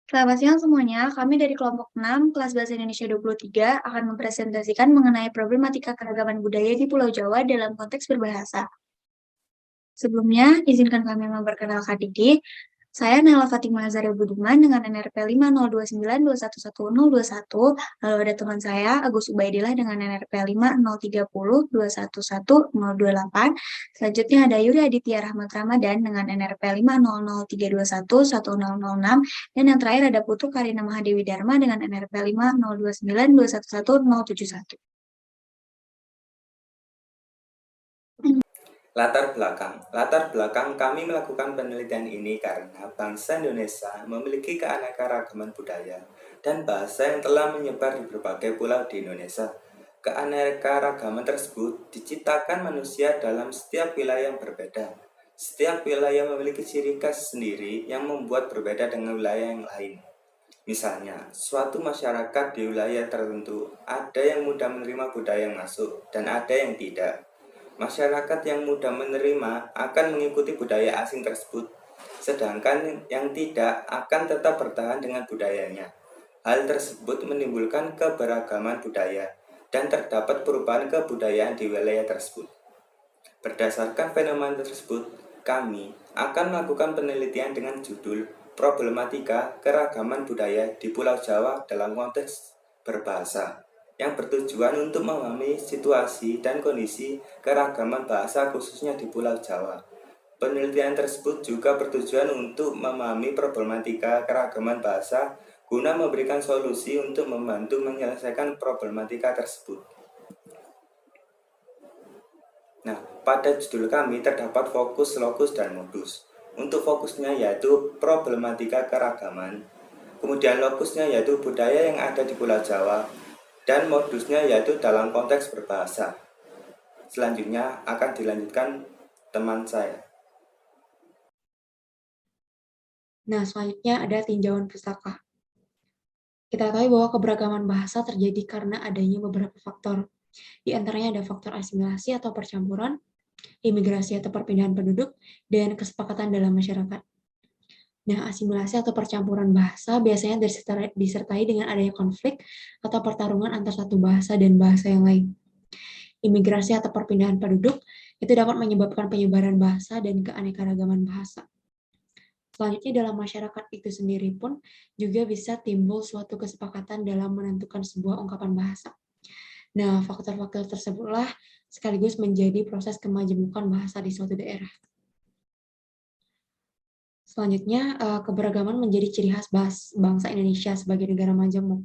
Selamat siang semuanya, kami dari kelompok 6, kelas Bahasa Indonesia 23 akan mempresentasikan mengenai problematika keragaman budaya di Pulau Jawa dalam konteks berbahasa. Sebelumnya, izinkan kami memperkenalkan diri. Saya Nela Fatima Azharia Budiman dengan NRP 50292111021. Lalu ada teman saya, Agus Ubaidillah dengan NRP 50302111028. Selanjutnya ada Yuri Aditya Rahmat Ramadan dengan NRP 50032111006. Dan yang terakhir ada Putu Karina Mahadewi Dharma dengan NRP 50292111071. Latar belakang kami melakukan penelitian ini karena bangsa Indonesia memiliki keanekaragaman budaya dan bahasa yang telah menyebar di berbagai pulau di Indonesia. Keanekaragaman tersebut diciptakan manusia dalam setiap wilayah yang berbeda. Setiap wilayah memiliki ciri khas sendiri yang membuat berbeda dengan wilayah yang lain. Misalnya, suatu masyarakat di wilayah tertentu ada yang mudah menerima budaya yang masuk dan ada yang tidak. Masyarakat yang mudah menerima akan mengikuti budaya asing tersebut, sedangkan yang tidak akan tetap bertahan dengan budayanya. Hal tersebut menimbulkan keberagaman budaya dan terdapat perubahan kebudayaan di wilayah tersebut. Berdasarkan fenomena tersebut, kami akan melakukan penelitian dengan judul Problematika Keragaman Budaya di Pulau Jawa dalam konteks berbahasa, yang bertujuan untuk memahami situasi dan kondisi keragaman bahasa khususnya di Pulau Jawa. Penelitian tersebut juga bertujuan untuk memahami problematika keragaman bahasa guna memberikan solusi untuk membantu menyelesaikan problematika tersebut. Nah, pada judul kami terdapat fokus, lokus, dan modus. Untuk fokusnya yaitu problematika keragaman, kemudian lokusnya yaitu budaya yang ada di Pulau Jawa, dan modusnya yaitu dalam konteks berbahasa. Selanjutnya akan dilanjutkan teman saya. Nah, selanjutnya ada tinjauan pustaka. Kita tahu bahwa keberagaman bahasa terjadi karena adanya beberapa faktor. Di antaranya ada faktor asimilasi atau percampuran, imigrasi atau perpindahan penduduk, dan kesepakatan dalam masyarakat. Nah, asimilasi atau percampuran bahasa biasanya disertai dengan adanya konflik atau pertarungan antar satu bahasa dan bahasa yang lain. Imigrasi atau perpindahan penduduk itu dapat menyebabkan penyebaran bahasa dan keanekaragaman bahasa. Selanjutnya dalam masyarakat itu sendiri pun juga bisa timbul suatu kesepakatan dalam menentukan sebuah ungkapan bahasa. Nah, faktor-faktor tersebutlah sekaligus menjadi proses kemajemukan bahasa di suatu daerah. Selanjutnya, keberagaman menjadi ciri khas bangsa Indonesia sebagai negara majemuk,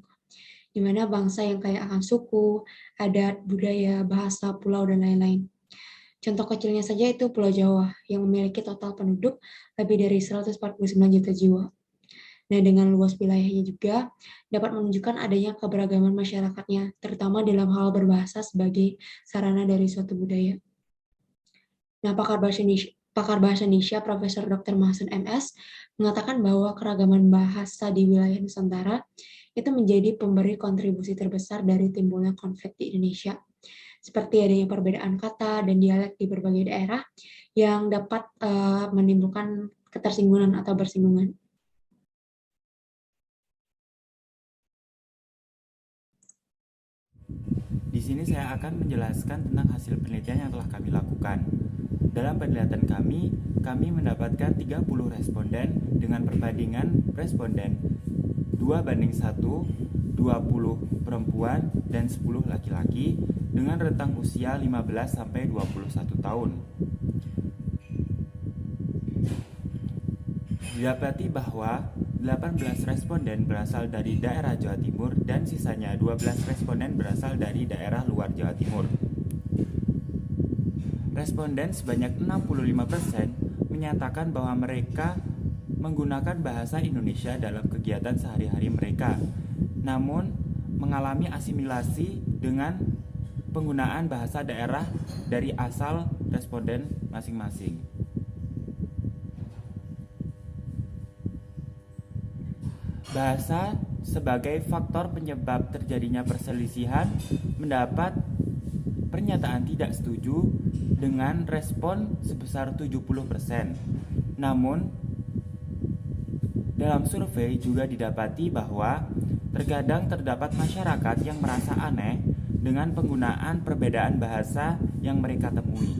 di mana bangsa yang kaya akan suku, adat, budaya, bahasa, pulau, dan lain-lain. Contoh kecilnya saja itu Pulau Jawa, yang memiliki total penduduk lebih dari 149 juta jiwa. Nah, dengan luas wilayahnya juga dapat menunjukkan adanya keberagaman masyarakatnya, terutama dalam hal berbahasa sebagai sarana dari suatu budaya. Nah, pakar bahasa Indonesia Profesor Dr. Mahsen MS mengatakan bahwa keragaman bahasa di wilayah Nusantara itu menjadi pemberi kontribusi terbesar dari timbulnya konflik di Indonesia, seperti adanya perbedaan kata dan dialek di berbagai daerah yang dapat menimbulkan ketersinggungan atau bersinggungan. Di sini saya akan menjelaskan tentang hasil penelitian yang telah kami lakukan. Dalam penelitian kami mendapatkan 30 responden dengan perbandingan responden 2:1, 20 perempuan dan 10 laki-laki dengan rentang usia 15 sampai 21 tahun. Didapati bahwa 18 responden berasal dari daerah Jawa Timur dan sisanya 12 responden berasal dari daerah luar Jawa Timur. Responden sebanyak 65% menyatakan bahwa mereka menggunakan bahasa Indonesia dalam kegiatan sehari-hari mereka, namun mengalami asimilasi dengan penggunaan bahasa daerah dari asal responden masing-masing. Bahasa sebagai faktor penyebab terjadinya perselisihan mendapat pernyataan tidak setuju dengan respon sebesar 70%. Namun Dalam survei juga didapati bahwa terkadang terdapat masyarakat yang merasa aneh dengan penggunaan perbedaan bahasa yang mereka temui.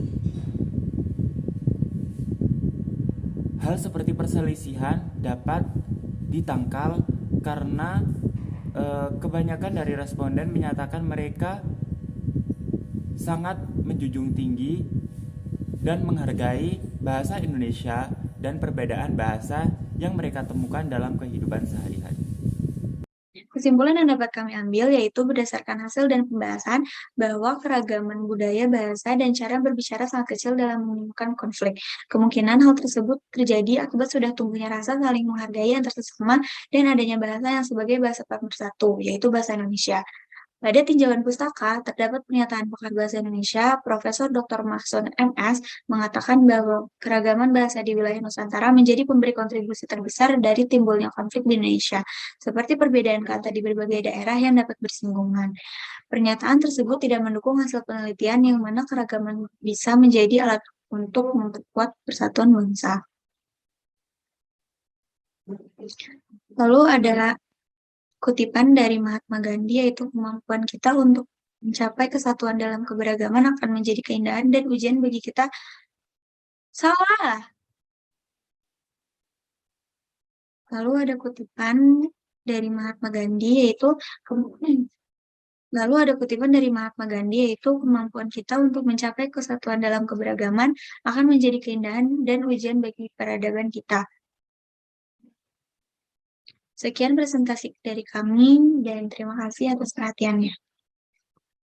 Hal seperti perselisihan dapat ditangkal karena kebanyakan dari responden menyatakan mereka sangat menjunjung tinggi dan menghargai bahasa Indonesia dan perbedaan bahasa yang mereka temukan dalam kehidupan sehari-hari. Kesimpulan yang dapat kami ambil yaitu berdasarkan hasil dan pembahasan bahwa keragaman budaya, bahasa, dan cara berbicara sangat kecil dalam menimbulkan konflik. Kemungkinan hal tersebut terjadi akibat sudah tumbuhnya rasa saling menghargai antar sesama dan adanya bahasa yang sebagai bahasa pemersatu, yaitu bahasa Indonesia. Pada tinjauan pustaka, terdapat pernyataan pakar bahasa Indonesia, Profesor Dr. Mahson MS, mengatakan bahwa keragaman bahasa di wilayah Nusantara menjadi pemberi kontribusi terbesar dari timbulnya konflik di Indonesia, seperti perbedaan kata di berbagai daerah yang dapat bersinggungan. Pernyataan tersebut tidak mendukung hasil penelitian yang mana keragaman bisa menjadi alat untuk memperkuat persatuan bangsa. Lalu ada kutipan dari Mahatma Gandhi, yaitu kemampuan kita untuk mencapai kesatuan dalam keberagaman akan menjadi keindahan dan ujian bagi kita. Salah. Lalu ada kutipan dari Mahatma Gandhi, yaitu kemampuan kita untuk mencapai kesatuan dalam keberagaman akan menjadi keindahan dan ujian bagi peradaban kita. Sekian presentasi dari kami dan terima kasih atas perhatiannya.